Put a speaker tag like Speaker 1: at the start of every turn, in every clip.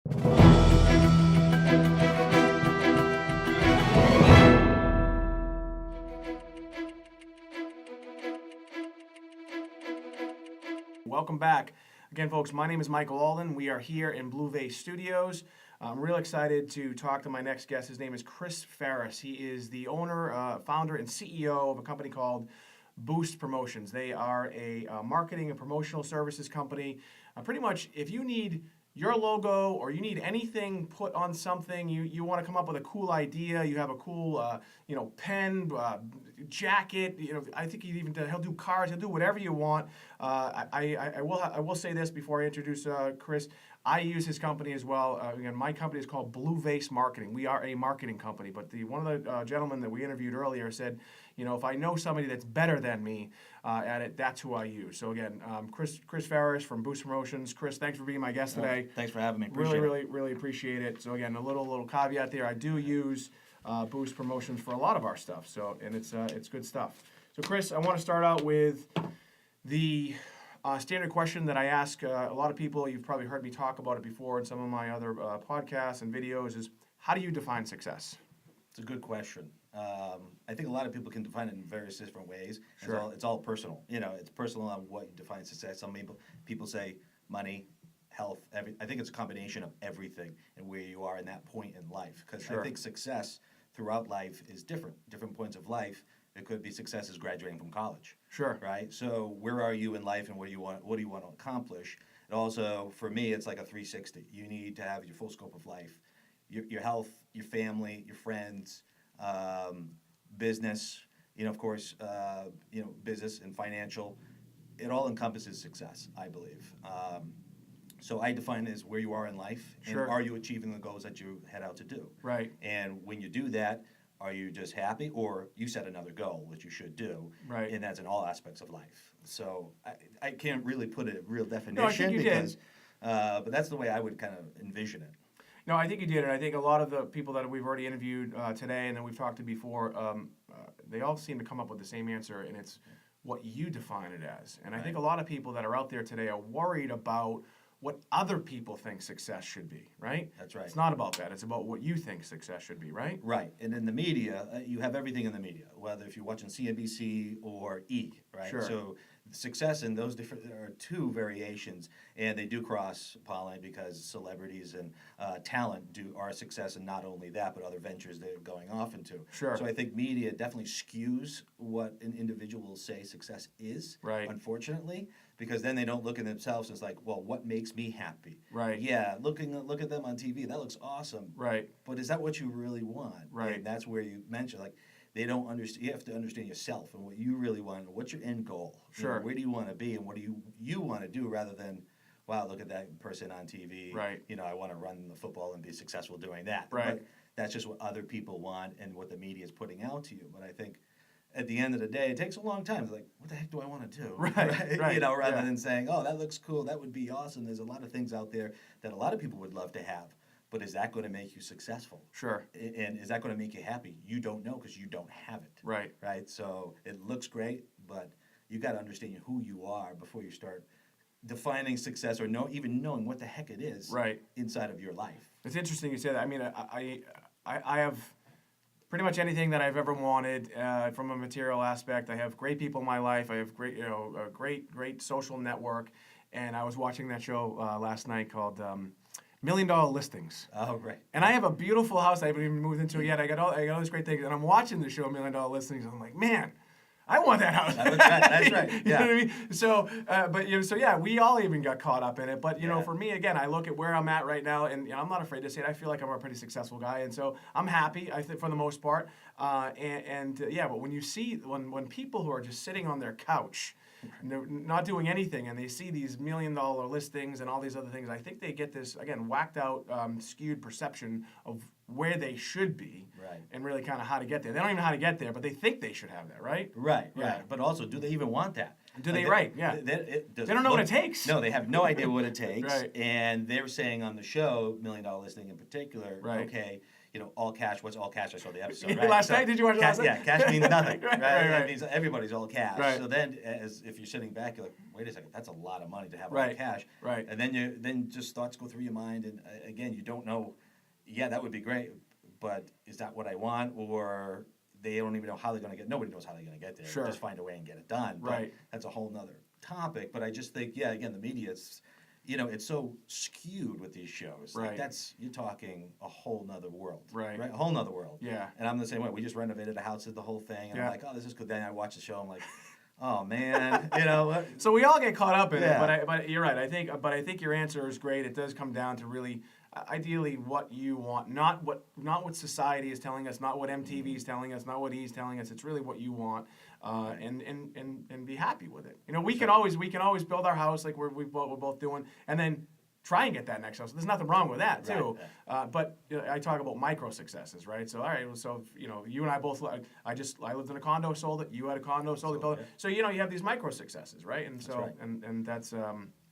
Speaker 1: Welcome back. Again, folks, my name is Michael Alden. We are here in Blue Vase Studios. I'm real excited to talk to my next guest. His name is Chris Faris. He is the owner, founder, and CEO of a company called Boost Promotions. They are a marketing and promotional services company. Pretty much, if you need your logo or you need anything put on something, you want to come up with a cool idea, you have a cool pen, jacket, I think he'll do cars, he'll do whatever you want. I will say this before I introduce Chris. I use his company as well. Again, my company is called Blue Vase Marketing. We are a marketing company, but one of the gentlemen that we interviewed earlier said, if I know somebody that's better than me at it, that's who I use. So again, Chris Faris from Boost Promotions. Chris, thanks for being my guest today.
Speaker 2: Thanks for having me.
Speaker 1: Really appreciate it. So again, a little caveat there. I do use Boost Promotions for a lot of our stuff. So and it's good stuff. So Chris, I want to start out with the standard question that I ask a lot of people. You've probably heard me talk about it before in some of my other podcasts and videos. Is how do you define success?
Speaker 2: It's a good question. I think a lot of people can define it in various different ways.
Speaker 1: Sure.
Speaker 2: It's all personal. It's personal on what you define success. Some people say money, health. I think it's a combination of everything and where you are in that point in life. Because
Speaker 1: Sure.
Speaker 2: I think success throughout life is different. Different points of life. It could be success is graduating from college.
Speaker 1: Sure.
Speaker 2: Right. So where are you in life, and what do you want to accomplish? And also, for me, it's like a 360. You need to have your full scope of life, your health, your family, your friends, business. Of course, business and financial. It all encompasses success, I believe. So I define it as where you are in life, and
Speaker 1: Sure.
Speaker 2: are you achieving the goals that you head out to do?
Speaker 1: Right.
Speaker 2: And when you do that, are you just happy, or you set another goal, which you should do?
Speaker 1: Right.
Speaker 2: And that's in all aspects of life. So I can't really put a real definition.
Speaker 1: No, I think you did.
Speaker 2: But that's the way I would kind of envision it.
Speaker 1: No, I think you did, and I think a lot of the people that we've already interviewed today and that we've talked to before, they all seem to come up with the same answer, and it's what you define it as. And I think a lot of people that are out there today are worried about what other people think success should be, right?
Speaker 2: That's right.
Speaker 1: It's not about that. It's about what you think success should be, right?
Speaker 2: Right. And in the media, you have everything in the media, whether if you're watching CNBC or E, right?
Speaker 1: Sure.
Speaker 2: So success in those there are two variations, and they do cross-pollinate because celebrities and talent are a success, and not only that, but other ventures they're going off into.
Speaker 1: Sure.
Speaker 2: So I think media definitely skews what an individual will say success is,
Speaker 1: Right.
Speaker 2: Unfortunately, because then they don't look at themselves as like, well, what makes me happy?
Speaker 1: Right.
Speaker 2: Yeah, look at them on TV, that looks awesome.
Speaker 1: Right.
Speaker 2: But is that what you really want?
Speaker 1: Right.
Speaker 2: And that's where you mentioned, like, they don't understand. You have to understand yourself and what you really want, and what's your end goal.
Speaker 1: Sure.
Speaker 2: Where do you want to be, and what do you want to do, rather than, wow, look at that person on TV.
Speaker 1: Right.
Speaker 2: I want to run the football and be successful doing that.
Speaker 1: Right.
Speaker 2: But that's just what other people want and what the media is putting out to you. But I think at the end of the day, it takes a long time. It's like, what the heck do I want to do?
Speaker 1: Right.
Speaker 2: Rather than saying, oh, that looks cool, that would be awesome. There's a lot of things out there that a lot of people would love to have. But is that going to make you successful?
Speaker 1: Sure.
Speaker 2: And is that going to make you happy? You don't know, because you don't have it.
Speaker 1: Right.
Speaker 2: Right? So it looks great, but you got to understand who you are before you start defining success, or even knowing what the heck it is
Speaker 1: Right.
Speaker 2: inside of your life.
Speaker 1: It's interesting you say that. I mean, I have pretty much anything that I've ever wanted from a material aspect. I have great people in my life. I have a great social network. And I was watching that show last night called $1 Million Listings.
Speaker 2: Oh, right.
Speaker 1: And I have a beautiful house I haven't even moved into it yet. I got all these great things, and I'm watching the show $1 Million Listings, and I'm like, man, I want that house.
Speaker 2: That's right.
Speaker 1: You
Speaker 2: Yeah.
Speaker 1: know what I mean? So, we all even got caught up in it. But for me, again, I look at where I'm at right now, and I'm not afraid to say it. I feel like I'm a pretty successful guy, and so I'm happy. I think for the most part. But when you see when people who are just sitting on their couch, and they're not doing anything, and they see these $1 million listings and all these other things, I think they get this, again, whacked out, skewed perception of where they should be,
Speaker 2: Right.
Speaker 1: and really kind of how to get there. They don't even know how to get there, but they think they should have that, right?
Speaker 2: Right.
Speaker 1: Yeah.
Speaker 2: But also, do they even want that?
Speaker 1: Do they?
Speaker 2: Like,
Speaker 1: Right, yeah.
Speaker 2: They
Speaker 1: don't know what it takes.
Speaker 2: No, they have no idea what it takes.
Speaker 1: Right.
Speaker 2: And they were saying on the show, $1 Million Listing in particular,
Speaker 1: Right.
Speaker 2: okay, all cash. What's all cash? I saw the episode.
Speaker 1: Yeah,
Speaker 2: Right?
Speaker 1: last night? Did you watch it last night?
Speaker 2: Yeah, cash means nothing.
Speaker 1: Right,
Speaker 2: right?
Speaker 1: right.
Speaker 2: It means everybody's all cash.
Speaker 1: Right.
Speaker 2: So then, as if you're sitting back, you're like, wait a second, that's a lot of money to have all
Speaker 1: Right.
Speaker 2: cash.
Speaker 1: Right.
Speaker 2: And then just thoughts go through your mind, and again, you don't know. Yeah, that would be great, but is that what I want? Or they don't even know how they're going to get. Nobody knows how they're going to get there.
Speaker 1: Sure.
Speaker 2: Just find a way and get it done.
Speaker 1: Right.
Speaker 2: But that's a whole nother topic. But I just think, yeah, again, the media, it's so skewed with these shows.
Speaker 1: Right.
Speaker 2: Like you're talking a whole nother world.
Speaker 1: Right.
Speaker 2: A whole nother world.
Speaker 1: Yeah.
Speaker 2: And I'm the same way. We just renovated a house, did the whole thing, and
Speaker 1: Yeah.
Speaker 2: I'm like, oh, this is good. Then I watch the show, I'm like, oh man, you know what?
Speaker 1: So we all get caught up in
Speaker 2: Yeah.
Speaker 1: it, but you're right. I think your answer is great. It does come down to really, ideally, what you want, not what society is telling us, not what MTV is telling us, not what he's telling us. It's really what you want, and be happy with it. We can always build our house like we're both doing, and then try and get that next house. There's nothing wrong with that too.
Speaker 2: Right.
Speaker 1: But I talk about micro successes, right? So all right, so you and I both. I lived in a condo, sold it. You had a condo, sold it.
Speaker 2: Sold it.
Speaker 1: So you have these micro successes, right? And so
Speaker 2: right.
Speaker 1: and that's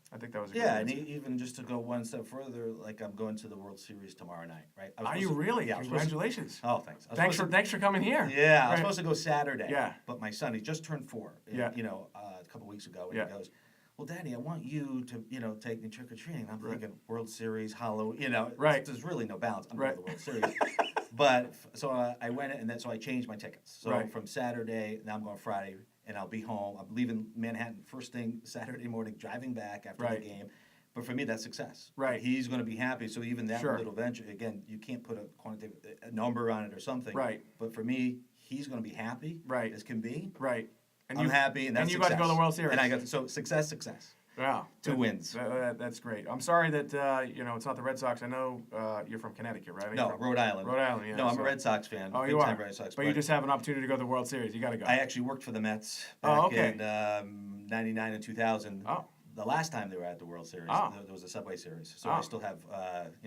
Speaker 1: I think that was a
Speaker 2: Yeah,
Speaker 1: good
Speaker 2: and
Speaker 1: answer.
Speaker 2: even just to go one step further, like I'm going to the World Series tomorrow night, right? I was
Speaker 1: Are
Speaker 2: supposed
Speaker 1: you
Speaker 2: to-
Speaker 1: really?
Speaker 2: Yeah. I was supposed to-
Speaker 1: Congratulations.
Speaker 2: Oh, thanks.
Speaker 1: Thanks for coming here.
Speaker 2: Yeah, I was
Speaker 1: Right.
Speaker 2: supposed to go Saturday.
Speaker 1: Yeah.
Speaker 2: But my son, he just turned 4.
Speaker 1: Yeah.
Speaker 2: A couple weeks ago, and
Speaker 1: Yeah.
Speaker 2: he goes, "Well, Daddy, I want you to, take me trick or treating." I'm
Speaker 1: Right.
Speaker 2: thinking World Series, Halloween.
Speaker 1: Right.
Speaker 2: There's really no balance. I'm
Speaker 1: Right.
Speaker 2: going to the World Series. But so I went, and then so I changed my tickets. So
Speaker 1: Right.
Speaker 2: from Saturday, now I'm going Friday, and I'll be home. I'm leaving Manhattan first thing Saturday morning, driving back after
Speaker 1: Right.
Speaker 2: the game. But for me, that's success.
Speaker 1: Right.
Speaker 2: He's going to be happy. So even that
Speaker 1: Sure.
Speaker 2: little venture, again, you can't put a number on it or something.
Speaker 1: Right.
Speaker 2: But for me, he's going to be happy.
Speaker 1: Right.
Speaker 2: As can be.
Speaker 1: Right. And
Speaker 2: I'm happy, and that's
Speaker 1: you got to go to the World Series.
Speaker 2: And I got so success.
Speaker 1: Wow.
Speaker 2: 2 wins.
Speaker 1: That's great. I'm sorry that it's not the Red Sox. I know you're from Connecticut, right?
Speaker 2: No, Rhode Island.
Speaker 1: Rhode Island, yeah.
Speaker 2: No, I'm
Speaker 1: so-
Speaker 2: a Red Sox fan.
Speaker 1: Oh,
Speaker 2: big
Speaker 1: you
Speaker 2: time
Speaker 1: are.
Speaker 2: Red Sox.
Speaker 1: But you just have an opportunity to go to the World Series. You got to go.
Speaker 2: I actually worked for the Mets
Speaker 1: Oh,
Speaker 2: back
Speaker 1: okay.
Speaker 2: in '99 and 2000.
Speaker 1: Oh.
Speaker 2: The last time they were at the World Series,
Speaker 1: Oh.
Speaker 2: there was a Subway Series. So
Speaker 1: Oh.
Speaker 2: I still have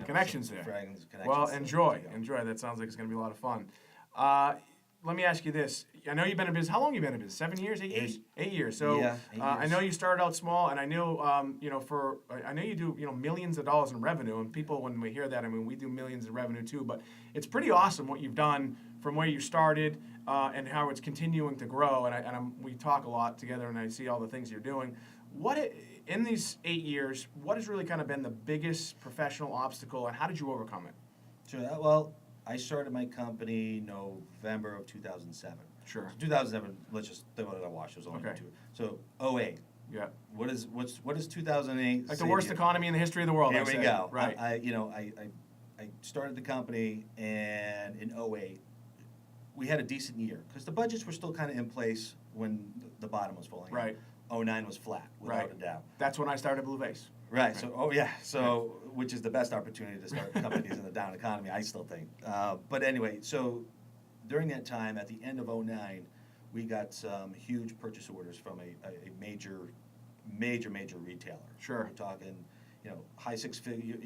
Speaker 1: Connections
Speaker 2: some
Speaker 1: there.
Speaker 2: friends, connections
Speaker 1: Well,
Speaker 2: to
Speaker 1: enjoy.
Speaker 2: go.
Speaker 1: Enjoy. That sounds like it's going to be a lot of fun. Let me ask you this. I know you've been in business. How long have you been in business? 7 years? 8 years? 8 years. So
Speaker 2: Yeah, 8
Speaker 1: I
Speaker 2: years.
Speaker 1: know you started out small, and I know I know you do millions of dollars in revenue. And people, when we hear that, I mean, we do millions in revenue too. But it's pretty awesome what you've done from where you started and how it's continuing to grow. And we talk a lot together, and I see all the things you're doing. In these 8 years, what has really kind of been the biggest professional obstacle, and how did you overcome it?
Speaker 2: Sure. Well, I started my company November of 2007.
Speaker 1: Sure.
Speaker 2: 2007. Let's just throw it at a wash. It was only
Speaker 1: Okay.
Speaker 2: 2. So 08.
Speaker 1: Yeah.
Speaker 2: What is 2008?
Speaker 1: Like the
Speaker 2: say
Speaker 1: worst
Speaker 2: to you?
Speaker 1: economy in the history of the world.
Speaker 2: There
Speaker 1: I
Speaker 2: we
Speaker 1: say.
Speaker 2: go.
Speaker 1: Right.
Speaker 2: I started the company, and in '08, we had a decent year because the budgets were still kind of in place when the bottom was falling.
Speaker 1: Right.
Speaker 2: '09 was flat, without
Speaker 1: Right.
Speaker 2: a doubt.
Speaker 1: That's when I started Blue Vase.
Speaker 2: Right. So, which is the best opportunity to start companies in the down economy, I still think. But anyway, so during that time, at the end of '09, we got some huge purchase orders from a major retailer.
Speaker 1: Sure.
Speaker 2: We're talking, high six-figure,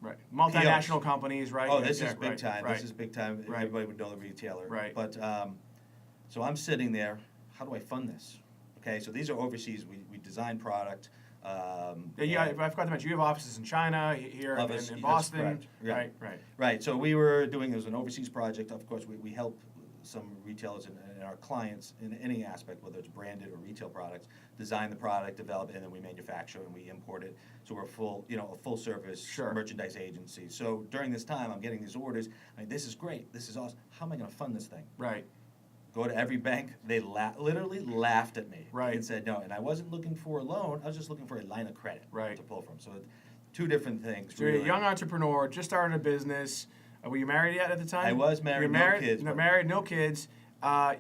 Speaker 1: Right. Multinational companies, right?
Speaker 2: Oh,
Speaker 1: Yeah,
Speaker 2: this
Speaker 1: yeah,
Speaker 2: is big
Speaker 1: right,
Speaker 2: time.
Speaker 1: Right.
Speaker 2: This is big time.
Speaker 1: Right.
Speaker 2: Everybody would know the retailer.
Speaker 1: Right.
Speaker 2: But so I'm sitting there. How do I fund this? Okay, so these are overseas. We design product.
Speaker 1: Yeah, I forgot to mention, you have offices in China, here in
Speaker 2: Office,
Speaker 1: in
Speaker 2: that's
Speaker 1: Boston.
Speaker 2: correct. Yeah.
Speaker 1: Right.
Speaker 2: Right. So we were doing, it was an overseas project. Of course, we help some retailers and our clients in any aspect, whether it's branded or retail products, design the product, develop it, and then we manufacture and we import it. So we're a full service
Speaker 1: Sure.
Speaker 2: merchandise agency. So during this time, I'm getting these orders. I mean, this is great. This is awesome. How am I going to fund this thing?
Speaker 1: Right.
Speaker 2: Go to every bank. They literally laughed at me.
Speaker 1: Right.
Speaker 2: And said no. And I wasn't looking for a loan. I was just looking for a line of credit.
Speaker 1: Right.
Speaker 2: To pull from. So 2 different things.
Speaker 1: So you're a
Speaker 2: really.
Speaker 1: young entrepreneur, just started a business. Were you married yet at the time?
Speaker 2: I was married,
Speaker 1: You're
Speaker 2: no
Speaker 1: married,
Speaker 2: kids,
Speaker 1: No,
Speaker 2: but-
Speaker 1: married, no kids.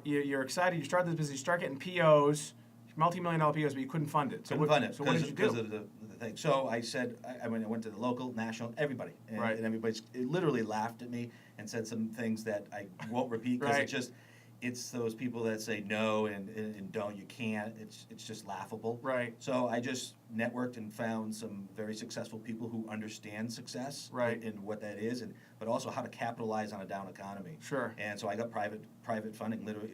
Speaker 1: You're excited. You start this business. You start getting POs, multi-million-dollar POs, but you couldn't fund it.
Speaker 2: Couldn't fund it
Speaker 1: So what did you do?
Speaker 2: because of the thing. So I said, I went to the local, national, everybody. And,
Speaker 1: Right.
Speaker 2: and everybody literally laughed at me and said some things that I won't repeat because
Speaker 1: Right.
Speaker 2: it's those people that say no and don't, you can't. It's just laughable.
Speaker 1: Right.
Speaker 2: So I just networked and found some very successful people who understand success
Speaker 1: Right.
Speaker 2: and what that is, but also how to capitalize on a down economy.
Speaker 1: Sure.
Speaker 2: And so I got private funding. Literally,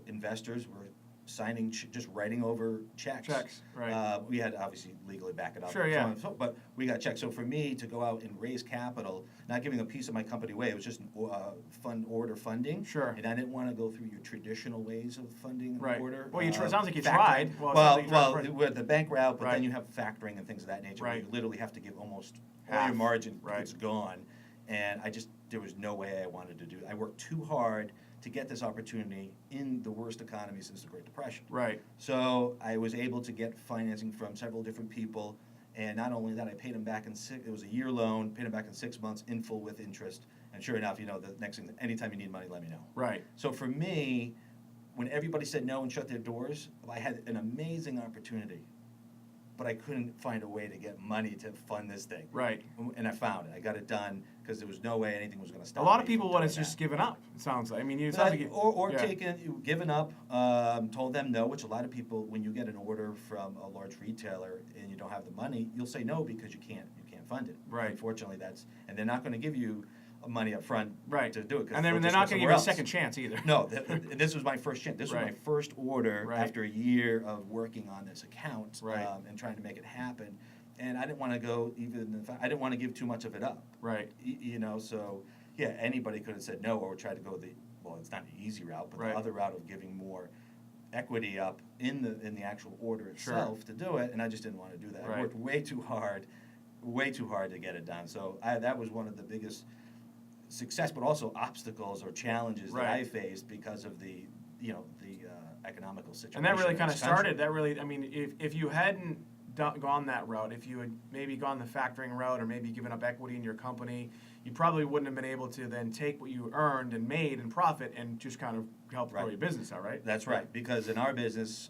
Speaker 2: investors were signing, just writing over checks.
Speaker 1: Checks, right.
Speaker 2: We had to obviously legally back it up.
Speaker 1: Sure,
Speaker 2: and so
Speaker 1: yeah.
Speaker 2: on and so, but we got checks. So for me to go out and raise capital, not giving a piece of my company away, it was just order funding.
Speaker 1: Sure.
Speaker 2: And I didn't want to go through your traditional ways of funding an
Speaker 1: Right.
Speaker 2: order.
Speaker 1: Well, it sounds like you
Speaker 2: factoring.
Speaker 1: tried. Well, it sounds like you tried first.
Speaker 2: With the bank route, but
Speaker 1: Right.
Speaker 2: then you have factoring and things of that nature. Where
Speaker 1: Right.
Speaker 2: you literally have to give almost all
Speaker 1: Half.
Speaker 2: your margin.
Speaker 1: Right.
Speaker 2: It's gone. And there was no way I wanted to do it. I worked too hard to get this opportunity in the worst economy since the Great Depression.
Speaker 1: Right.
Speaker 2: So I was able to get financing from several different people, and not only that, I paid them back it was a year loan, paid them back in 6 months in full with interest. And sure enough, the next thing, anytime you need money, let me know.
Speaker 1: Right.
Speaker 2: So for me, when everybody said no and shut their doors, I had an amazing opportunity, but I couldn't find a way to get money to fund this thing.
Speaker 1: Right.
Speaker 2: And I found it. I got it done because there was no way anything was going to
Speaker 1: A
Speaker 2: stop
Speaker 1: lot
Speaker 2: me
Speaker 1: of people
Speaker 2: from
Speaker 1: would
Speaker 2: doing
Speaker 1: have just
Speaker 2: that.
Speaker 1: given up. It sounds like. I mean, you sound like yeah.
Speaker 2: Given up, told them no, which a lot of people, when you get an order from a large retailer and you don't have the money, you'll say no because you can't fund it.
Speaker 1: Right.
Speaker 2: Unfortunately, and they're not going to give you money up front
Speaker 1: Right.
Speaker 2: to do it.
Speaker 1: And they're not going to give you a second chance either.
Speaker 2: No, this was my first chance. This was my
Speaker 1: Right.
Speaker 2: first order
Speaker 1: Right.
Speaker 2: after a year of working on this account
Speaker 1: Right.
Speaker 2: and trying to make it happen. And I didn't want to go I didn't want to give too much of it up.
Speaker 1: Right.
Speaker 2: So yeah, anybody could have said no or tried to go it's not the easy route, but
Speaker 1: Right.
Speaker 2: the other route of giving more equity up in the actual order
Speaker 1: Sure.
Speaker 2: itself to do it, and I just didn't want to do that.
Speaker 1: Right.
Speaker 2: I worked way too hard to get it done. So that was one of the biggest success, but also obstacles or challenges that
Speaker 1: Right.
Speaker 2: I faced because of the economical situation.
Speaker 1: And that really
Speaker 2: in
Speaker 1: kind of
Speaker 2: this country.
Speaker 1: started. That really, I mean, if you hadn't gone that route, if you had maybe gone the factoring route or maybe given up equity in your company, you probably wouldn't have been able to then take what you earned and made in profit and just kind of help grow
Speaker 2: Right.
Speaker 1: your business out, right?
Speaker 2: That's right, because in our business,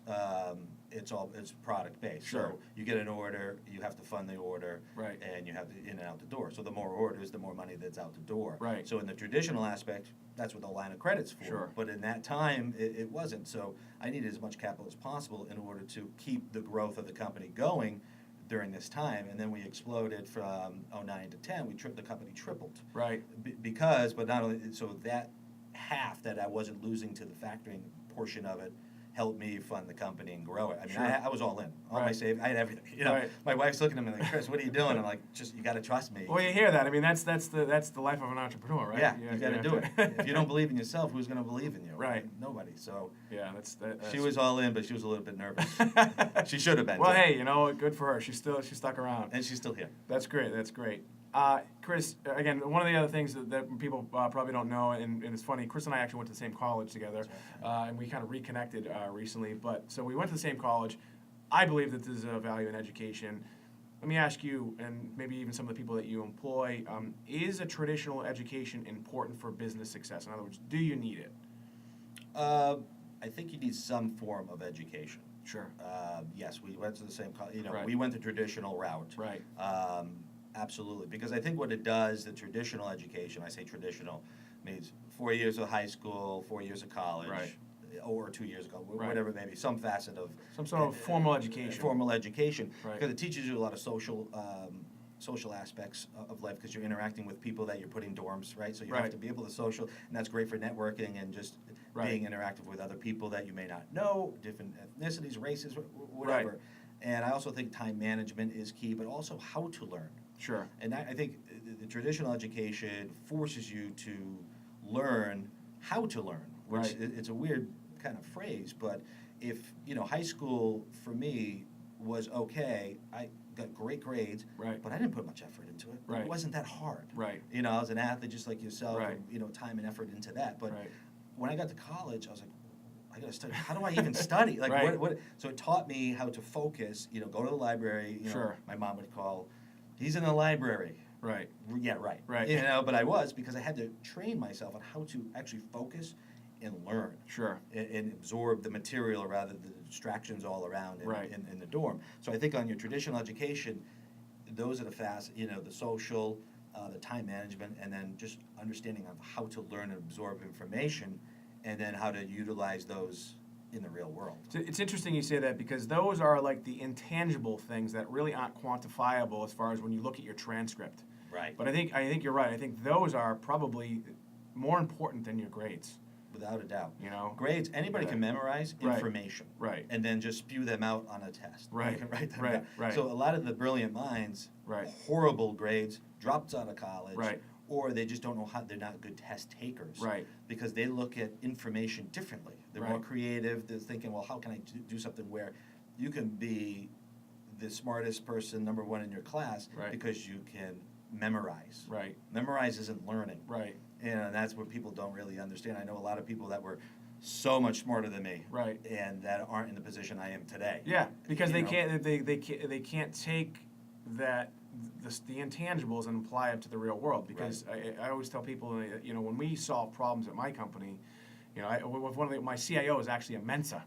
Speaker 2: it's product based.
Speaker 1: Sure.
Speaker 2: So you get an order, you have to fund the order,
Speaker 1: Right.
Speaker 2: and you have to in and out the door. So the more orders, the more money that's out the door.
Speaker 1: Right.
Speaker 2: So in the traditional aspect, that's what the line of credit's for.
Speaker 1: Sure.
Speaker 2: But in that time, it wasn't. So I needed as much capital as possible in order to keep the growth of the company going during this time. And then we exploded from 09 to 10. The company tripled.
Speaker 1: Right.
Speaker 2: But not only, so that half that I wasn't losing to the factoring portion of it helped me fund the company and grow it. I mean,
Speaker 1: Sure.
Speaker 2: I was all in. All my
Speaker 1: Right.
Speaker 2: savings, I had everything.
Speaker 1: Right.
Speaker 2: My wife's looking at me like, Chris, what are you doing? I'm like, you got to trust me.
Speaker 1: Well, you hear that. I mean, that's the life of an entrepreneur, right?
Speaker 2: Yeah, you got to do it. If you don't believe in yourself, who's going to believe in you?
Speaker 1: Right.
Speaker 2: Nobody. So
Speaker 1: Yeah, that's
Speaker 2: she was all in, but she was a little bit nervous. She should have been.
Speaker 1: Well,
Speaker 2: too.
Speaker 1: hey, good for her. She stuck around.
Speaker 2: And she's still here.
Speaker 1: That's great. That's great. Chris, again, one of the other things that people probably don't know, and it's funny, Chris and I actually went to the same college together, and we kind of reconnected recently. So we went to the same college. I believe that there's a value in education. Let me ask you, and maybe even some of the people that you employ, is a traditional education important for business success? In other words, do you need it?
Speaker 2: I think you need some form of education.
Speaker 1: Sure.
Speaker 2: Yes, we went to the same college.
Speaker 1: Right.
Speaker 2: We went the traditional route.
Speaker 1: Right.
Speaker 2: Absolutely, because I think what it does, the traditional education, I say traditional, means 4 years of high school, 4 years of college,
Speaker 1: Right.
Speaker 2: or 2 years ago,
Speaker 1: Right.
Speaker 2: whatever it may be, some facet of
Speaker 1: Some sort of formal education.
Speaker 2: Formal education,
Speaker 1: Right.
Speaker 2: because it teaches you a lot of social aspects of life, because you're interacting with people that you're putting dorms, right? So you
Speaker 1: Right.
Speaker 2: have to be able to social, and that's great for networking and just
Speaker 1: Right.
Speaker 2: being interactive with other people that you may not know, different ethnicities, races, whatever.
Speaker 1: Right.
Speaker 2: And I also think time management is key, but also how to learn.
Speaker 1: Sure.
Speaker 2: And I think the traditional education forces you to learn how to learn, which
Speaker 1: Right.
Speaker 2: it's a weird kind of phrase, but if, high school for me was okay, I got great grades,
Speaker 1: Right.
Speaker 2: but I didn't put much effort into it.
Speaker 1: Right.
Speaker 2: It wasn't that hard.
Speaker 1: Right.
Speaker 2: I was an athlete just like yourself,
Speaker 1: Right.
Speaker 2: and, time and effort into that. But
Speaker 1: Right.
Speaker 2: when I got to college, I was like, I gotta study. How do I even study? Like,
Speaker 1: Right.
Speaker 2: what? So it taught me how to focus. Go to the library.
Speaker 1: Sure.
Speaker 2: My mom would call, he's in the library.
Speaker 1: Right.
Speaker 2: Yeah, right.
Speaker 1: Right.
Speaker 2: But I was, because I had to train myself on how to actually focus and learn
Speaker 1: Sure.
Speaker 2: and absorb the material rather than the distractions all around
Speaker 1: Right.
Speaker 2: in the dorm. So I think on your traditional education, those are the social, the time management, and then just understanding of how to learn and absorb information, and then how to utilize those in the real world.
Speaker 1: It's interesting you say that, because those are like the intangible things that really aren't quantifiable as far as when you look at your transcript.
Speaker 2: Right.
Speaker 1: But I think you're right. I think those are probably more important than your grades.
Speaker 2: without a doubt.
Speaker 1: You know,
Speaker 2: Grades, anybody
Speaker 1: Yeah.
Speaker 2: can memorize
Speaker 1: Right.
Speaker 2: information.
Speaker 1: Right.
Speaker 2: And then just spew them out on a test.
Speaker 1: Right.
Speaker 2: You can write them
Speaker 1: Right.
Speaker 2: down.
Speaker 1: Right.
Speaker 2: So a lot of the brilliant minds,
Speaker 1: Right.
Speaker 2: horrible grades, dropped out of college.
Speaker 1: Right.
Speaker 2: Or they just don't know how, they're not good test takers.
Speaker 1: Right.
Speaker 2: Because they look at information differently. They're more
Speaker 1: Right.
Speaker 2: creative. They're thinking, well, how can I do something where you can be the smartest person, number one in your class,
Speaker 1: Right.
Speaker 2: because you can memorize.
Speaker 1: Right.
Speaker 2: Memorize isn't learning.
Speaker 1: Right.
Speaker 2: And that's what people don't really understand. I know a lot of people that were so much smarter than me.
Speaker 1: Right.
Speaker 2: And that aren't in the position I am today.
Speaker 1: Yeah, because
Speaker 2: You
Speaker 1: they
Speaker 2: know?
Speaker 1: can't they can't take that the intangibles and apply it to the real world. Because I always tell people, you know, when we solve problems at my company, you know, my CIO is actually a Mensa.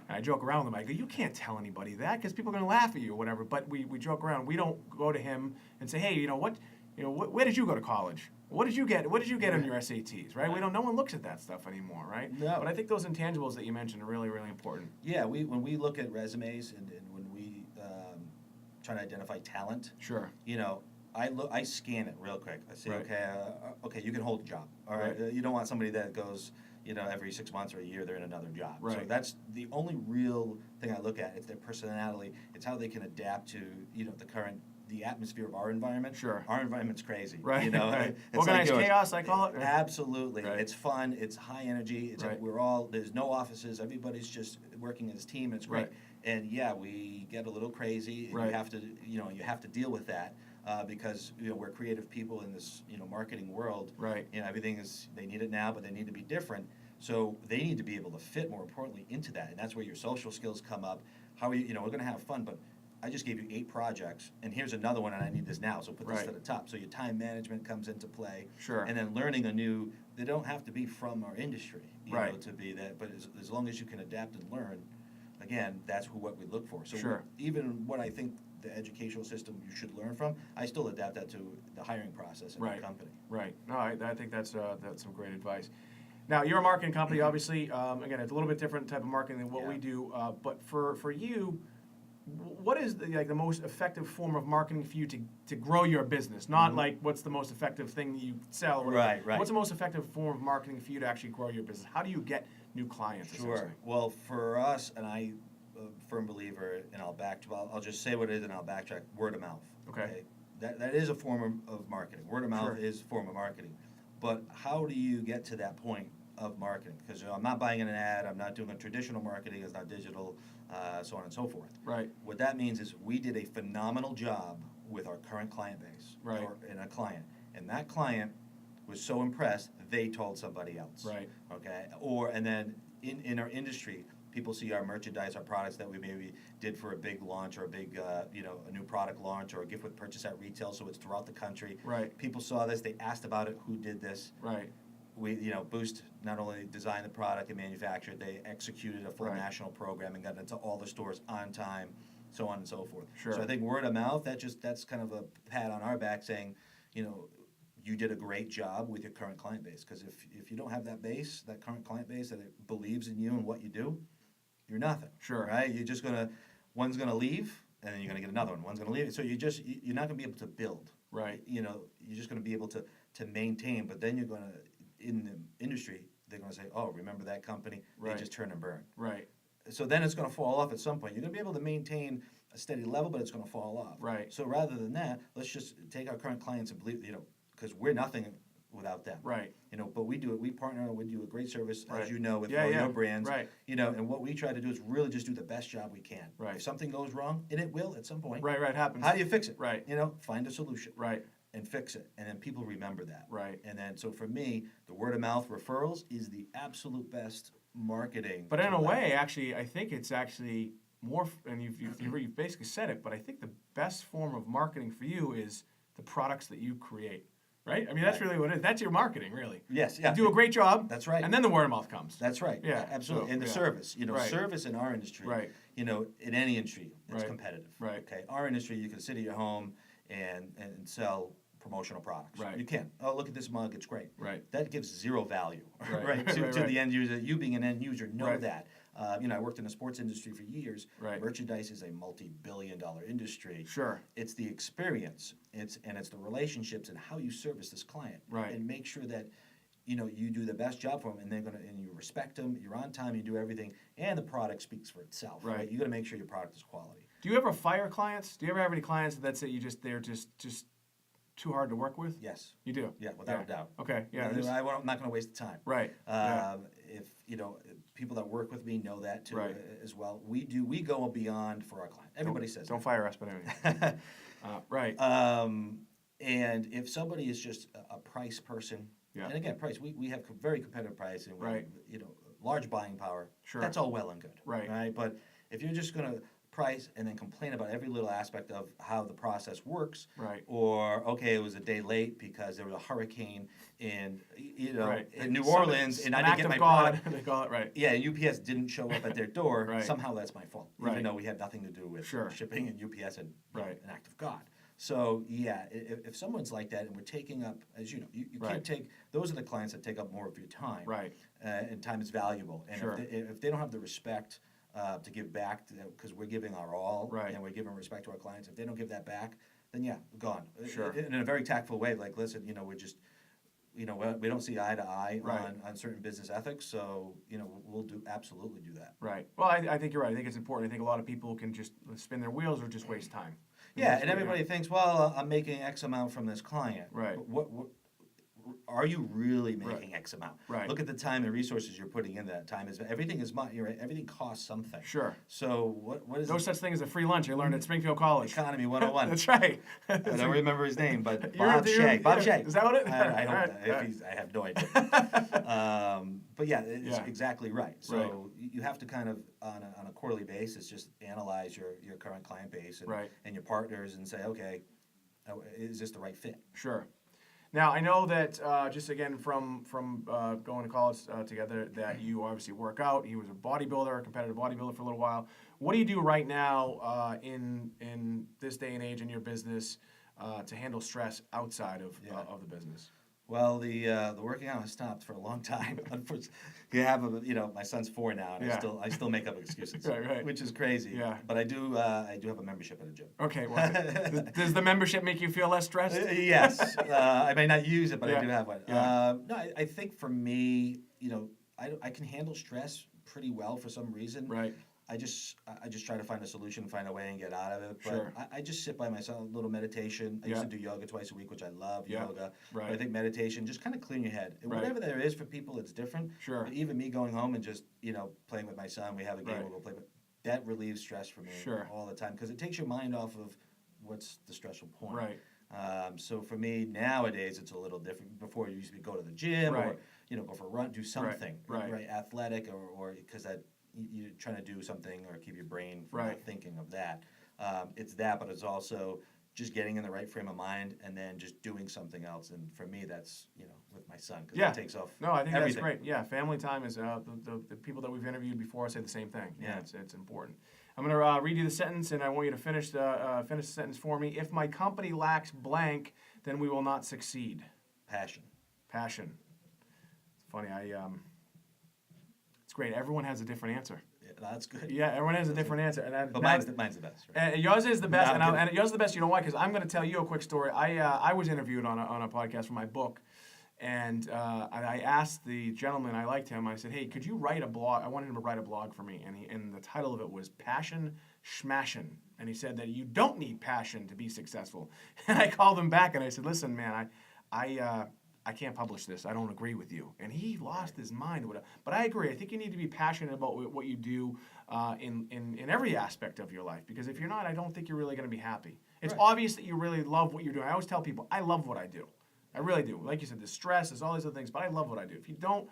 Speaker 1: And I joke around with him. I go, you can't tell anybody that because people are going to laugh at you or whatever. But we joke around. We don't go to him and say, hey, you know what? You know, where did you go to college? What did you get? What did you get on your SATs? Right? We don't. No one looks at that stuff anymore, right?
Speaker 2: No.
Speaker 1: But I think those intangibles that you mentioned are really, really important.
Speaker 2: Yeah, when we look at resumes and when we try to identify talent,
Speaker 1: Sure.
Speaker 2: you know, I scan it real quick. I say,
Speaker 1: Right.
Speaker 2: okay, you can hold a job. All right,
Speaker 1: Right.
Speaker 2: You don't want somebody that goes, you know, every 6 months or a year they're in another job. So
Speaker 1: Right.
Speaker 2: that's the only real thing I look at. It's their personality. It's how they can adapt to, you know, the atmosphere of our environment.
Speaker 1: Sure.
Speaker 2: Our environment's crazy.
Speaker 1: Right.
Speaker 2: You know,
Speaker 1: Right.
Speaker 2: it's
Speaker 1: Organized
Speaker 2: yours.
Speaker 1: chaos, I call it.
Speaker 2: Absolutely.
Speaker 1: Right.
Speaker 2: It's fun. It's high energy. It's
Speaker 1: Right.
Speaker 2: there's no offices. Everybody's just working as a team. And it's great.
Speaker 1: Right.
Speaker 2: And yeah, we get a little crazy. And
Speaker 1: Right.
Speaker 2: you have to deal with that because you know we're creative people in this marketing world.
Speaker 1: Right.
Speaker 2: You know, everything is they need it now, but they need to be different. So they need to be able to fit more importantly into that, and that's where your social skills come up. How are you? You know, we're going to have fun, but I just gave you 8 projects, and here's another one, and I need this now. So put this
Speaker 1: Right.
Speaker 2: to the top. So your time management comes into play.
Speaker 1: Sure.
Speaker 2: And then learning they don't have to be from our industry, you
Speaker 1: Right.
Speaker 2: know, to be that. But as long as you can adapt and learn, again, that's what we look for. So
Speaker 1: Sure.
Speaker 2: even what I think the educational system you should learn from, I still adapt that to the hiring process in
Speaker 1: Right.
Speaker 2: my company.
Speaker 1: Right. No, I think that's some great advice. Now, you're a marketing company, obviously. Again, it's a little bit different type of marketing than what we
Speaker 2: Yeah.
Speaker 1: do. But for you, what is the most effective form of marketing for you to grow your business? Not like what's the most effective thing that you sell or whatever.
Speaker 2: Right, right.
Speaker 1: What's the most effective form of marketing for you to actually grow your business? How do you get new clients?
Speaker 2: Sure.
Speaker 1: essentially?
Speaker 2: Well, for us, and I'm a firm believer, and I'll just say what it is, and I'll backtrack. Word of mouth.
Speaker 1: Okay.
Speaker 2: That is a form of marketing. Word of mouth
Speaker 1: Sure.
Speaker 2: is a form of marketing. But how do you get to that point of marketing? Because I'm not buying an ad. I'm not doing a traditional marketing. It's not digital, so on and so forth.
Speaker 1: Right.
Speaker 2: What that means is we did a phenomenal job with our current client base.
Speaker 1: Right.
Speaker 2: And a client. And that client was so impressed, they told somebody else.
Speaker 1: Right.
Speaker 2: Okay? And then in our industry, people see our merchandise, our products that we maybe did for a big launch or a big, a new product launch or a gift with purchase at retail, so it's throughout the country.
Speaker 1: Right.
Speaker 2: People saw this, they asked about it, who did this.
Speaker 1: Right.
Speaker 2: We, Boost not only designed the product and manufactured, they executed a full
Speaker 1: Right.
Speaker 2: national program and got into all the stores on time, so on and so forth.
Speaker 1: Sure.
Speaker 2: So I think word of mouth, that's kind of a pat on our back saying, you did a great job with your current client base. Because if you don't have that base, that current client base that it believes in you and what you do, you're nothing.
Speaker 1: Sure.
Speaker 2: Right? One's gonna leave, and then you're gonna get another one. One's gonna leave. So you're not gonna be able to build.
Speaker 1: Right.
Speaker 2: You're just gonna be able to maintain. But then you're gonna, in the industry, they're gonna say, oh, remember that company?
Speaker 1: Right.
Speaker 2: They just turn and burn.
Speaker 1: Right.
Speaker 2: So then it's gonna fall off at some point. You're gonna be able to maintain a steady level, but it's gonna fall off.
Speaker 1: Right.
Speaker 2: So rather than that, let's just take our current clients and believe, because we're nothing without them.
Speaker 1: Right.
Speaker 2: But we do it. We partner. We do a great service,
Speaker 1: Right.
Speaker 2: as you know, with
Speaker 1: Yeah,
Speaker 2: all
Speaker 1: yeah.
Speaker 2: your brands.
Speaker 1: Right.
Speaker 2: And what we try to do is really just do the best job we can.
Speaker 1: Right.
Speaker 2: If something goes wrong, and it will at some point.
Speaker 1: Right. Happens.
Speaker 2: How do you fix it?
Speaker 1: Right.
Speaker 2: Find a solution.
Speaker 1: Right.
Speaker 2: And fix it, and then people remember that.
Speaker 1: Right.
Speaker 2: And then, so for me, the word of mouth referrals is the absolute best marketing.
Speaker 1: But in
Speaker 2: to
Speaker 1: a
Speaker 2: leverage.
Speaker 1: way, actually, I think it's actually more, and you've basically said it, but I think the best form of marketing for you is the products that you create, right? I mean, that's
Speaker 2: Right.
Speaker 1: really what it is. That's your marketing, really.
Speaker 2: Yes, yeah.
Speaker 1: You do a great job.
Speaker 2: That's right.
Speaker 1: And then the word of mouth comes.
Speaker 2: That's right.
Speaker 1: Yeah,
Speaker 2: Absolutely.
Speaker 1: so,
Speaker 2: And the
Speaker 1: yeah.
Speaker 2: service,
Speaker 1: Right.
Speaker 2: service in our industry,
Speaker 1: Right.
Speaker 2: In any industry, it's
Speaker 1: Right.
Speaker 2: competitive.
Speaker 1: Right.
Speaker 2: Okay. Our industry, you can sit at your home and sell promotional products.
Speaker 1: Right.
Speaker 2: You can. Oh, look at this mug. It's great.
Speaker 1: Right.
Speaker 2: That gives zero value,
Speaker 1: Right.
Speaker 2: right? To
Speaker 1: Right.
Speaker 2: the end user. You being an end user know
Speaker 1: Right.
Speaker 2: that. I worked in the sports industry for years.
Speaker 1: Right.
Speaker 2: Merchandise is a multi-billion-dollar industry.
Speaker 1: Sure.
Speaker 2: It's the experience. It's the relationships and how you service this client.
Speaker 1: Right.
Speaker 2: And make sure that you do the best job for them, and and you respect them, you're on time, you do everything, and the product speaks for itself.
Speaker 1: Right.
Speaker 2: You got to make sure your product is quality.
Speaker 1: Do you ever fire clients? Do you ever have any clients that say they're just too hard to work with?
Speaker 2: Yes.
Speaker 1: You do?
Speaker 2: Yeah, without a doubt.
Speaker 1: Okay, yeah.
Speaker 2: I'm not going to waste the time.
Speaker 1: Right.
Speaker 2: If people that work with me know that too,
Speaker 1: Right.
Speaker 2: As well. We go beyond for our client. Everybody says
Speaker 1: Don't
Speaker 2: that.
Speaker 1: fire us, but anyway. Right.
Speaker 2: And if somebody is just a price person,
Speaker 1: Yeah.
Speaker 2: and again, price, we have very competitive pricing, we
Speaker 1: Right.
Speaker 2: have, large buying power.
Speaker 1: Sure.
Speaker 2: That's all well and good.
Speaker 1: Right.
Speaker 2: But if you're just going to price and then complain about every little aspect of how the process works,
Speaker 1: Right.
Speaker 2: or okay, it was a day late because there was a hurricane in
Speaker 1: Right.
Speaker 2: in New Orleans and I
Speaker 1: an
Speaker 2: didn't
Speaker 1: act
Speaker 2: get
Speaker 1: of
Speaker 2: my
Speaker 1: God,
Speaker 2: product.
Speaker 1: they call it, right.
Speaker 2: Yeah, and UPS didn't show up at their door.
Speaker 1: Right.
Speaker 2: Somehow that's my fault,
Speaker 1: Right.
Speaker 2: even though we had nothing to do with
Speaker 1: Sure.
Speaker 2: shipping and UPS and
Speaker 1: Right.
Speaker 2: an act of God. So yeah, if someone's like that and we're taking up, as you
Speaker 1: Right.
Speaker 2: can't take. Those are the clients that take up more of your time.
Speaker 1: Right.
Speaker 2: And time is valuable. And
Speaker 1: Sure.
Speaker 2: if they don't have the respect to give back, because we're giving our all,
Speaker 1: Right.
Speaker 2: and we're giving respect to our clients, if they don't give that back, then yeah, gone.
Speaker 1: Sure.
Speaker 2: In a very tactful way, like listen, we're just. We don't see eye to eye
Speaker 1: Right.
Speaker 2: on certain business ethics, so we'll absolutely do that.
Speaker 1: Right. Well, I think you're right. I think it's important. I think a lot of people can just spin their wheels or just waste time.
Speaker 2: Yeah,
Speaker 1: That's
Speaker 2: and
Speaker 1: what-
Speaker 2: everybody thinks, well, I'm making X amount from this client.
Speaker 1: Right.
Speaker 2: But what are you really making X amount?
Speaker 1: Right.
Speaker 2: Look at the time and resources you're putting in that time. Everything is money, right? Everything costs something.
Speaker 1: Sure.
Speaker 2: So what is
Speaker 1: No such thing as a free lunch. I learned at Springfield College.
Speaker 2: Economy 101?
Speaker 1: That's right.
Speaker 2: I don't remember his name, but
Speaker 1: You're-
Speaker 2: Bob Shea. Bob
Speaker 1: yeah.
Speaker 2: Shea.
Speaker 1: Is that what it?
Speaker 2: I hope
Speaker 1: Right.
Speaker 2: that. I have no idea. But yeah, it's
Speaker 1: Yeah.
Speaker 2: exactly right. So
Speaker 1: Right.
Speaker 2: you have to kind of on a quarterly basis just analyze your current client base and,
Speaker 1: Right.
Speaker 2: and your partners and say, okay, is this the right fit?
Speaker 1: Sure. Now I know that just again from going to college together that you obviously work out. He was a bodybuilder, a competitive bodybuilder for a little while. What do you do right now in this day and age in your business to handle stress outside of the business?
Speaker 2: Well, the working out has stopped for a long time. Unfortunately, my son's 4 now, and
Speaker 1: Yeah.
Speaker 2: I still make up excuses,
Speaker 1: Right.
Speaker 2: which is crazy.
Speaker 1: Yeah.
Speaker 2: But I do have a membership at a gym.
Speaker 1: Okay. Well, does the membership make you feel less stressed?
Speaker 2: Yes, I may not use it, but
Speaker 1: Yeah.
Speaker 2: I do have one.
Speaker 1: Yeah.
Speaker 2: No, I think for me, I can handle stress pretty well for some reason.
Speaker 1: Right.
Speaker 2: I just try to find a solution, find a way, and get out of it. But
Speaker 1: Sure.
Speaker 2: I just sit by myself, a little meditation. I used to do yoga twice a week, which I love
Speaker 1: Yeah.
Speaker 2: yoga.
Speaker 1: Right.
Speaker 2: But I think meditation just kind of clean your head. And
Speaker 1: Right.
Speaker 2: whatever there is for people, it's different.
Speaker 1: Sure.
Speaker 2: But even me going home and just playing with my son, we have a game,
Speaker 1: Right.
Speaker 2: we'll go play. But that relieves stress for me
Speaker 1: Sure.
Speaker 2: all the time because it takes your mind off of what's the stressful point.
Speaker 1: Right.
Speaker 2: So for me nowadays, it's a little different. Before you used to go to the gym
Speaker 1: Right.
Speaker 2: or go for a run, do something
Speaker 1: Right.
Speaker 2: athletic or because that you're trying to do something or keep your brain from
Speaker 1: Right.
Speaker 2: not thinking of that. It's that, but it's also just getting in the right frame of mind and then just doing something else. And for me, that's with my son because
Speaker 1: Yeah.
Speaker 2: it takes off.
Speaker 1: No, I think
Speaker 2: everything.
Speaker 1: that's great. Yeah, family time is the people that we've interviewed before say the same thing. Yeah,
Speaker 2: Yeah.
Speaker 1: it's important. I'm going to read you the sentence, and I want you to finish the sentence for me. If my company lacks blank, then we will not succeed.
Speaker 2: Passion.
Speaker 1: Passion. It's funny. It's great. Everyone has a different answer.
Speaker 2: Yeah, that's good.
Speaker 1: Yeah, everyone has a different answer. And
Speaker 2: But mine's the best. Right?
Speaker 1: yours is the best,
Speaker 2: No, I'm
Speaker 1: and yours is the best. You know why? Because I'm going to tell you a quick story. I was interviewed on a podcast for my book, and I asked the gentleman, I liked him. I said, "Hey, could you write a blog?" I wanted him to write a blog for me, and the title of it was "Passion Schmashin'." And he said that you don't need passion to be successful. And I called him back and I said, "Listen, man, I can't publish this. I don't agree with you." And he lost his mind. But I agree. I think you need to be passionate about what you do in every aspect of your life. Because if you're not, I don't think you're really going to be happy. It's
Speaker 2: Right.
Speaker 1: obvious that you really love what you're doing. I always tell people, I love what I do. I really do. Like you said, there's stress, there's all these other things, but I love what I do. If you don't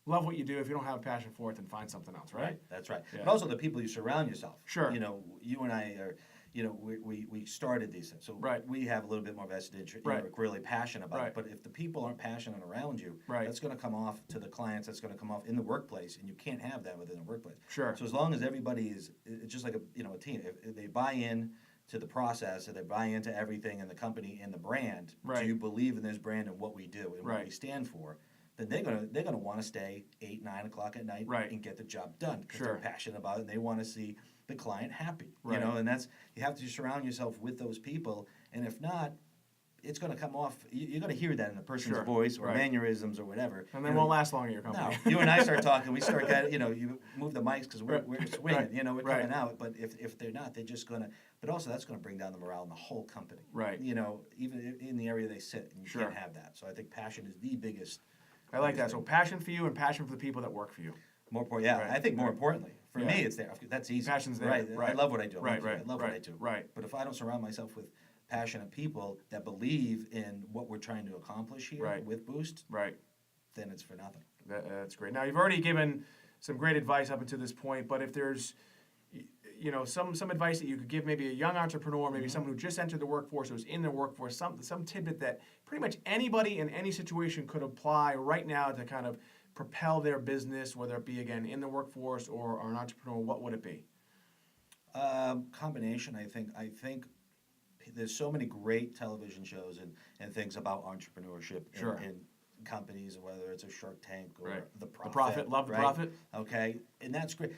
Speaker 1: love what you do, if you don't have a passion for it, then find something else, right?
Speaker 2: That's right.
Speaker 1: Yeah.
Speaker 2: But also the people you surround yourself.
Speaker 1: Sure.
Speaker 2: You and I are. We started these things, so
Speaker 1: Right.
Speaker 2: we have a little bit more vested interest.
Speaker 1: Right.
Speaker 2: We're really passionate about
Speaker 1: Right.
Speaker 2: it. But if the people aren't passionate around you,
Speaker 1: Right.
Speaker 2: that's going to come off to the clients. That's going to come off in the workplace, and you can't have that within the workplace.
Speaker 1: Sure.
Speaker 2: So as long as everybody is, it's just like a team. If they buy in to the process, and they buy into everything in the company and the brand,
Speaker 1: Right.
Speaker 2: do you believe in this brand and what we do and
Speaker 1: Right.
Speaker 2: what we stand for? Then they're gonna want to stay 8, 9 o'clock at night
Speaker 1: Right.
Speaker 2: and get the job done because
Speaker 1: Sure.
Speaker 2: they're passionate about it and they want to see the client happy.
Speaker 1: Right.
Speaker 2: And you have to surround yourself with those people. And if not, it's going to come off. You're going to hear that in a person's
Speaker 1: Sure.
Speaker 2: voice or
Speaker 1: Right.
Speaker 2: mannerisms or whatever.
Speaker 1: And they won't last long at your
Speaker 2: No,
Speaker 1: company.
Speaker 2: you and I start talking. We start getting, you move the mics because we're
Speaker 1: Right.
Speaker 2: swinging.
Speaker 1: Right.
Speaker 2: We're
Speaker 1: Right.
Speaker 2: coming out. But if they're not, they're just going to. But also, that's going to bring down the morale in the whole company.
Speaker 1: Right.
Speaker 2: Even in the area they sit, and you
Speaker 1: Sure.
Speaker 2: can't have that. So I think passion is the biggest.
Speaker 1: I like that.
Speaker 2: biggest
Speaker 1: So
Speaker 2: thing.
Speaker 1: passion for you and passion for the people that work for you.
Speaker 2: More important, yeah.
Speaker 1: Right.
Speaker 2: I think more
Speaker 1: Right.
Speaker 2: importantly, for
Speaker 1: Yeah.
Speaker 2: me, it's there. That's easy.
Speaker 1: Passion's there.
Speaker 2: Right.
Speaker 1: Right.
Speaker 2: I love what I do. I'm
Speaker 1: Right,
Speaker 2: like you.
Speaker 1: right,
Speaker 2: I love
Speaker 1: right,
Speaker 2: what I do.
Speaker 1: right.
Speaker 2: But if I don't surround myself with passionate people that believe in what we're trying to accomplish here
Speaker 1: Right.
Speaker 2: with Boost,
Speaker 1: Right.
Speaker 2: then it's for nothing.
Speaker 1: That's great. Now, you've already given some great advice up until this point, but if there's, some advice that you could give maybe a young entrepreneur, maybe someone who just entered the workforce, who's in the workforce, some tidbit that pretty much anybody in any situation could apply right now to kind of propel their business, whether it be, again, in the workforce or an entrepreneur, what would it be?
Speaker 2: Combination, I think there's so many great television shows and things about entrepreneurship
Speaker 1: Sure.
Speaker 2: in companies, whether it's a Shark Tank or
Speaker 1: Right.
Speaker 2: The Profit.
Speaker 1: The Profit, love The
Speaker 2: right?
Speaker 1: Profit.
Speaker 2: Okay, and that's great.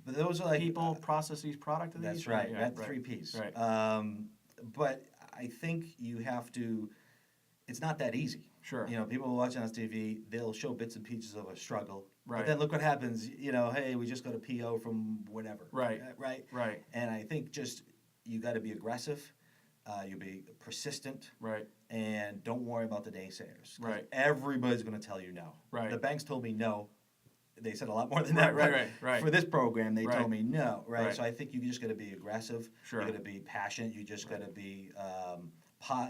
Speaker 2: But those are like
Speaker 1: People, processes, product of these?
Speaker 2: That's right.
Speaker 1: Yeah,
Speaker 2: That
Speaker 1: right.
Speaker 2: 3 Ps.
Speaker 1: Right.
Speaker 2: But I think you have to. It's not that easy.
Speaker 1: Sure.
Speaker 2: People watching on TV, they'll show bits and pieces of a struggle.
Speaker 1: Right.
Speaker 2: But then look what happens. Hey, we just got a PO from whatever.
Speaker 1: Right.
Speaker 2: Right.
Speaker 1: Right.
Speaker 2: And I think just you got to be aggressive. You be persistent.
Speaker 1: Right.
Speaker 2: And don't worry about the naysayers. 'Cause
Speaker 1: Right.
Speaker 2: Everybody's going to tell you no.
Speaker 1: Right.
Speaker 2: The banks told me no. They said a lot more than
Speaker 1: Right,
Speaker 2: that.
Speaker 1: right,
Speaker 2: but
Speaker 1: right.
Speaker 2: For this program, they
Speaker 1: Right.
Speaker 2: told me no. Right.
Speaker 1: Right.
Speaker 2: So I think you just got to be aggressive.
Speaker 1: Sure.
Speaker 2: You got to be passionate. You just got to be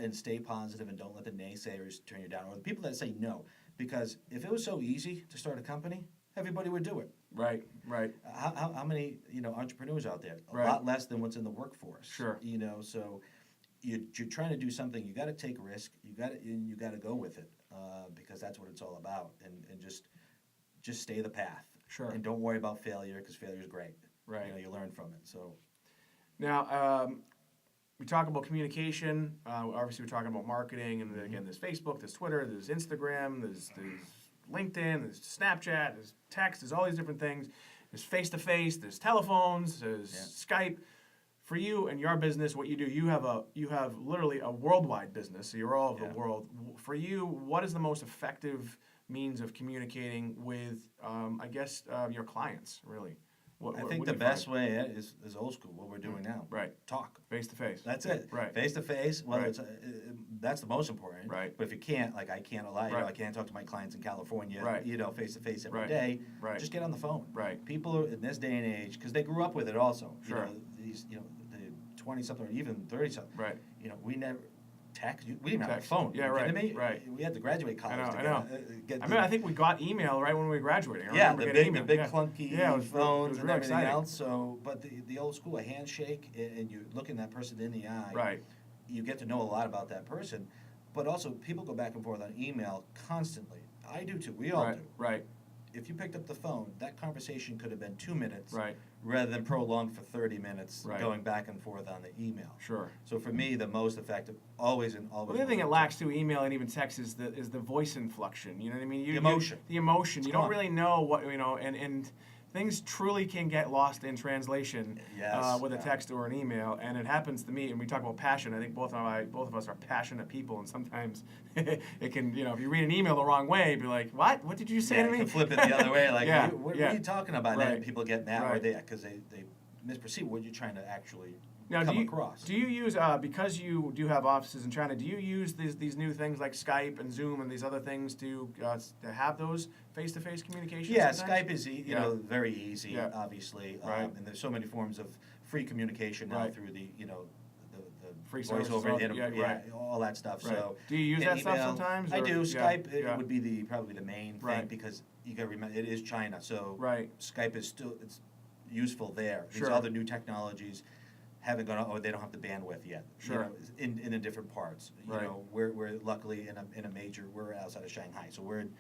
Speaker 2: and stay positive and don't let the naysayers turn you down or the people that say no. Because if it was so easy to start a company, everybody would do it.
Speaker 1: Right. Right.
Speaker 2: How many entrepreneurs out there? A
Speaker 1: Right.
Speaker 2: lot less than what's in the workforce.
Speaker 1: Sure.
Speaker 2: So you're trying to do something. You got to take risk. You got to go with it because that's what it's all about. And just stay the path.
Speaker 1: Sure.
Speaker 2: And don't worry about failure because failure is great.
Speaker 1: Right.
Speaker 2: You learn from it. So
Speaker 1: Now, we talk about communication. Obviously, we're talking about marketing, and again, there's Facebook, there's Twitter, there's Instagram, there's LinkedIn, there's Snapchat, there's text, there's all these different things. There's face-to-face, there's telephones, there's Skype. For you and your business, what you do, you have literally a worldwide business, so you're all over the world. For you, what is the most effective means of communicating with, your clients, really?
Speaker 2: I think the best way is old school. What we're doing now.
Speaker 1: Right.
Speaker 2: Talk.
Speaker 1: Face to face.
Speaker 2: That's it.
Speaker 1: Right.
Speaker 2: Face to face. Whether
Speaker 1: Right.
Speaker 2: it's that's the most important.
Speaker 1: Right.
Speaker 2: But if you can't, like I can't lie,
Speaker 1: Right.
Speaker 2: I can't talk to my clients in California.
Speaker 1: Right.
Speaker 2: Face to face every
Speaker 1: Right.
Speaker 2: day.
Speaker 1: Right.
Speaker 2: Just get on the phone.
Speaker 1: Right.
Speaker 2: People are, in this day and age, because they grew up with it also.
Speaker 1: Sure.
Speaker 2: These the 20-something or even 30-something.
Speaker 1: Right.
Speaker 2: We never. Text. We didn't have a
Speaker 1: Text.
Speaker 2: phone.
Speaker 1: Yeah,
Speaker 2: you
Speaker 1: right,
Speaker 2: kidding me?
Speaker 1: right.
Speaker 2: We had to graduate college.
Speaker 1: I know.
Speaker 2: Get
Speaker 1: I think we got email right when we were graduating. I
Speaker 2: yeah,
Speaker 1: remember
Speaker 2: the
Speaker 1: getting
Speaker 2: big,
Speaker 1: email.
Speaker 2: the big
Speaker 1: Yeah.
Speaker 2: clunky
Speaker 1: Yeah, it was
Speaker 2: phones and
Speaker 1: really
Speaker 2: everything
Speaker 1: exciting.
Speaker 2: else. So, but the old school, a handshake, and you looking that person in the eye.
Speaker 1: Right.
Speaker 2: You get to know a lot about that person, but also people go back and forth on email constantly. I do too. We all
Speaker 1: Right.
Speaker 2: do.
Speaker 1: Right.
Speaker 2: If you picked up the phone, that conversation could have been 2 minutes.
Speaker 1: Right.
Speaker 2: Rather than prolonged for 30 minutes,
Speaker 1: Right.
Speaker 2: going back and forth on the email.
Speaker 1: Sure.
Speaker 2: So for me, the most effective, always and always.
Speaker 1: Well, the other thing it lacks too, email and even text, is the voice inflection. You know what I mean?
Speaker 2: The emotion.
Speaker 1: The emotion. You don't
Speaker 2: gone.
Speaker 1: really know what and things truly can get lost in translation
Speaker 2: Yes,
Speaker 1: with a
Speaker 2: yeah.
Speaker 1: text or an email, and it happens to me. And we talk about passion. I think both of us are passionate people, and sometimes it can, if you read an email the wrong way, be like, "What? What did you say
Speaker 2: Yeah,
Speaker 1: to
Speaker 2: you
Speaker 1: me?"
Speaker 2: can flip it the other way, like,
Speaker 1: Yeah,
Speaker 2: what
Speaker 1: yeah.
Speaker 2: are you talking about?
Speaker 1: Right.
Speaker 2: And people get mad
Speaker 1: Right.
Speaker 2: because they misperceive what you're trying to actually
Speaker 1: Now,
Speaker 2: come
Speaker 1: do you,
Speaker 2: across.
Speaker 1: do you use, because you do have offices in China, do you use these new things like Skype and Zoom and these other things to have those face-to-face communications?
Speaker 2: Yeah,
Speaker 1: sometimes?
Speaker 2: Skype is very easy,
Speaker 1: Yeah.
Speaker 2: obviously,
Speaker 1: Right.
Speaker 2: and there's so many forms of free communication now
Speaker 1: Right.
Speaker 2: through the
Speaker 1: Free
Speaker 2: voice
Speaker 1: services,
Speaker 2: over
Speaker 1: all-
Speaker 2: the internet,
Speaker 1: yeah, right.
Speaker 2: all that stuff.
Speaker 1: Right.
Speaker 2: So
Speaker 1: Do you use
Speaker 2: and
Speaker 1: that stuff
Speaker 2: email,
Speaker 1: sometimes,
Speaker 2: I
Speaker 1: or-
Speaker 2: do.
Speaker 1: yeah,
Speaker 2: Skype
Speaker 1: yeah.
Speaker 2: would be probably the main thing
Speaker 1: Right.
Speaker 2: because you got to remember it is China, so
Speaker 1: Right.
Speaker 2: Skype is still it's useful there. These
Speaker 1: Sure.
Speaker 2: other new technologies haven't gone or they don't have the bandwidth yet.
Speaker 1: Sure.
Speaker 2: In the different parts.
Speaker 1: Right.
Speaker 2: We're luckily in a major. We're outside of Shanghai, so we're in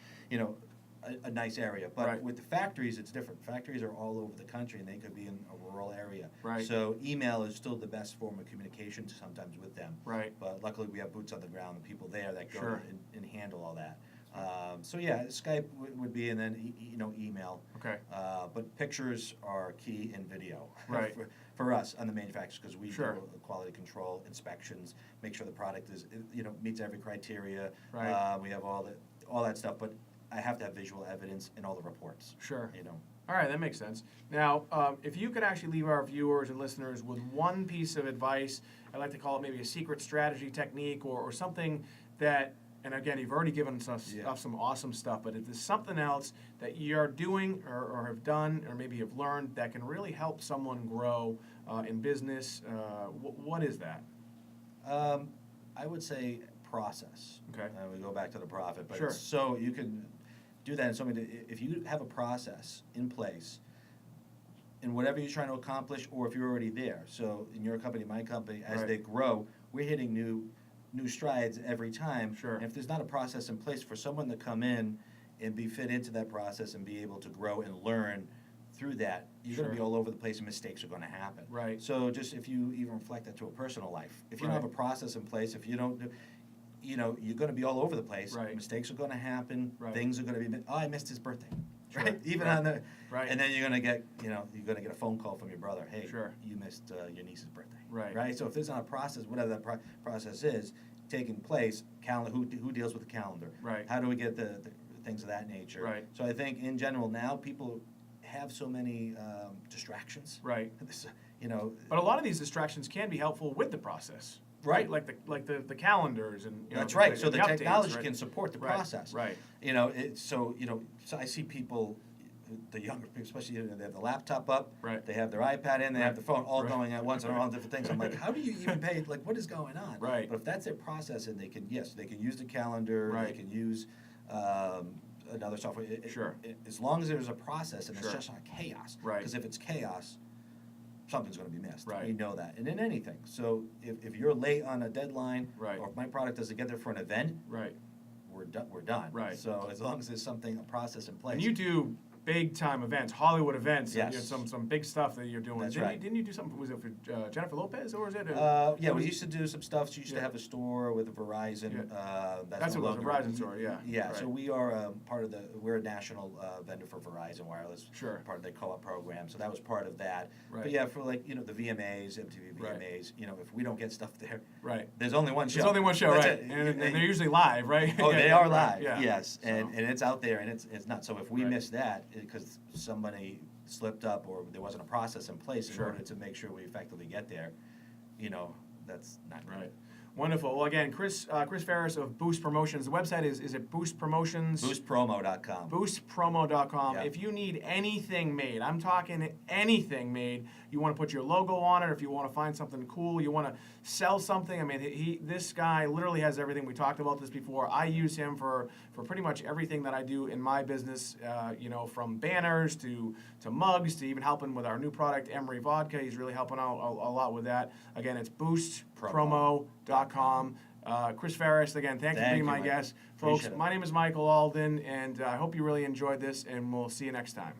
Speaker 2: a nice area. But
Speaker 1: Right.
Speaker 2: with the factories, it's different. Factories are all over the country, and they could be in a rural area.
Speaker 1: Right.
Speaker 2: So email is still the best form of communication sometimes with them.
Speaker 1: Right.
Speaker 2: But luckily, we have boots on the ground and people there that go
Speaker 1: Sure.
Speaker 2: and handle all that. So yeah, Skype would be, and then email.
Speaker 1: Okay.
Speaker 2: But pictures are key in video.
Speaker 1: Right.
Speaker 2: For us on the manufacturers, because we
Speaker 1: Sure.
Speaker 2: do quality control inspections, make sure the product is meets every criteria.
Speaker 1: Right.
Speaker 2: We have all that stuff, but I have to have visual evidence in all the reports.
Speaker 1: Sure.
Speaker 2: You know.
Speaker 1: All right, that makes sense. Now, if you could actually leave our viewers and listeners with one piece of advice, I'd like to call it maybe a secret strategy technique or something that, and again, you've already given us some awesome stuff, but if there's something else that you're doing or have done or maybe have learned that can really help someone grow in business, what is that?
Speaker 2: I would say process.
Speaker 1: Okay.
Speaker 2: We go back to the profit, but
Speaker 1: Sure.
Speaker 2: so you can do that in so many. If you have a process in place, in whatever you're trying to accomplish, or if you're already there. So in your company, my company, as
Speaker 1: Right.
Speaker 2: they grow, we're hitting new strides every time.
Speaker 1: Sure.
Speaker 2: And if there's not a process in place for someone to come in and be fit into that process and be able to grow and learn through that, you're going to be
Speaker 1: Sure.
Speaker 2: all over the place and mistakes are going to happen.
Speaker 1: Right.
Speaker 2: So just if you even reflect that to a personal life, if you don't
Speaker 1: Right.
Speaker 2: have a process in place, if you don't do, you're going to be all over the place.
Speaker 1: Right.
Speaker 2: Mistakes are going to happen.
Speaker 1: Right.
Speaker 2: Things are going to be. Oh, I missed his birthday.
Speaker 1: Sure.
Speaker 2: Right. Even
Speaker 1: Right.
Speaker 2: on the.
Speaker 1: Right.
Speaker 2: And then you're going to get. You're going to get a phone call from your brother. Hey,
Speaker 1: Sure.
Speaker 2: you missed your niece's birthday.
Speaker 1: Right.
Speaker 2: Right. So if there's not a process, whatever that process is, taking place, calendar. Who deals with the calendar?
Speaker 1: Right.
Speaker 2: How do we get the things of that nature?
Speaker 1: Right.
Speaker 2: So I think in general now people have so many distractions.
Speaker 1: Right.
Speaker 2: This,
Speaker 1: But a lot of these distractions can be helpful with the process.
Speaker 2: Right.
Speaker 1: Like the calendars and
Speaker 2: That's right. So the
Speaker 1: updates,
Speaker 2: technology
Speaker 1: right?
Speaker 2: can support the
Speaker 1: Right,
Speaker 2: process.
Speaker 1: right.
Speaker 2: So I see people, the younger people, especially they have the laptop up,
Speaker 1: Right.
Speaker 2: they have their iPad in, they have
Speaker 1: Right.
Speaker 2: the phone, all
Speaker 1: Right.
Speaker 2: going at once and all different things. I'm like, how do you even pay? Like, what is going on?
Speaker 1: Right.
Speaker 2: But if that's their process, and they can use the calendar,
Speaker 1: Right.
Speaker 2: they can use another software.
Speaker 1: Sure.
Speaker 2: As long as there's a process and
Speaker 1: Sure.
Speaker 2: it's just not chaos.
Speaker 1: Right.
Speaker 2: Because if it's chaos, something's going to be missed.
Speaker 1: Right.
Speaker 2: We know that. And in anything. So if you're late on a deadline,
Speaker 1: Right.
Speaker 2: or if my product doesn't get there for an event,
Speaker 1: Right.
Speaker 2: we're done.
Speaker 1: Right.
Speaker 2: So as long as there's a process in place.
Speaker 1: And you do big time events, Hollywood events, and
Speaker 2: Yes.
Speaker 1: some big stuff that you're doing.
Speaker 2: That's
Speaker 1: didn't
Speaker 2: right.
Speaker 1: You, didn't you do something? Was it for Jennifer Lopez or was it?
Speaker 2: Yeah, we used to do some stuff. She used
Speaker 1: Yeah.
Speaker 2: to have a store with Verizon.
Speaker 1: That's
Speaker 2: no
Speaker 1: what it was, a
Speaker 2: longer-
Speaker 1: Verizon store, yeah.
Speaker 2: Yeah,
Speaker 1: Right.
Speaker 2: so we are we're a national vendor for Verizon Wireless.
Speaker 1: Sure.
Speaker 2: Part of their co-op program, so that was part of that.
Speaker 1: Right.
Speaker 2: But yeah, for the VMAs, MTV
Speaker 1: Right.
Speaker 2: VMAs, if we don't get stuff there,
Speaker 1: Right.
Speaker 2: there's only one show.
Speaker 1: There's only one show,
Speaker 2: That's
Speaker 1: right?
Speaker 2: it.
Speaker 1: And they're usually live, right?
Speaker 2: Oh,
Speaker 1: Yeah,
Speaker 2: they
Speaker 1: yeah,
Speaker 2: are
Speaker 1: right,
Speaker 2: live,
Speaker 1: yeah.
Speaker 2: yes, and
Speaker 1: So-
Speaker 2: it's out there, and it's not. So if we
Speaker 1: Right.
Speaker 2: miss that, because somebody slipped up or there wasn't a process in place in
Speaker 1: Sure.
Speaker 2: order to make sure we effectively get there, that's not good.
Speaker 1: Right. Wonderful. Well, again, Chris Faris of Boost Promotions. The website is it Boost Promotions?
Speaker 2: BoostPromo.com.
Speaker 1: BoostPromo.com.
Speaker 2: Yeah.
Speaker 1: If you need anything made, I'm talking anything made, you want to put your logo on it, if you want to find something cool, you want to sell something. I mean, this guy literally has everything. We talked about this before. I use him for pretty much everything that I do in my business, from banners to mugs to even helping with our new product, Emery Vodka. He's really helping out a lot with that. Again, it's boostpromo.com. Chris Faris, again, thank you for
Speaker 2: Thank
Speaker 1: being
Speaker 2: you,
Speaker 1: my
Speaker 2: Mike.
Speaker 1: guest. Folks,
Speaker 2: Appreciate it.
Speaker 1: my name is Michael Alden, and I hope you really enjoyed this, and we'll see you next time.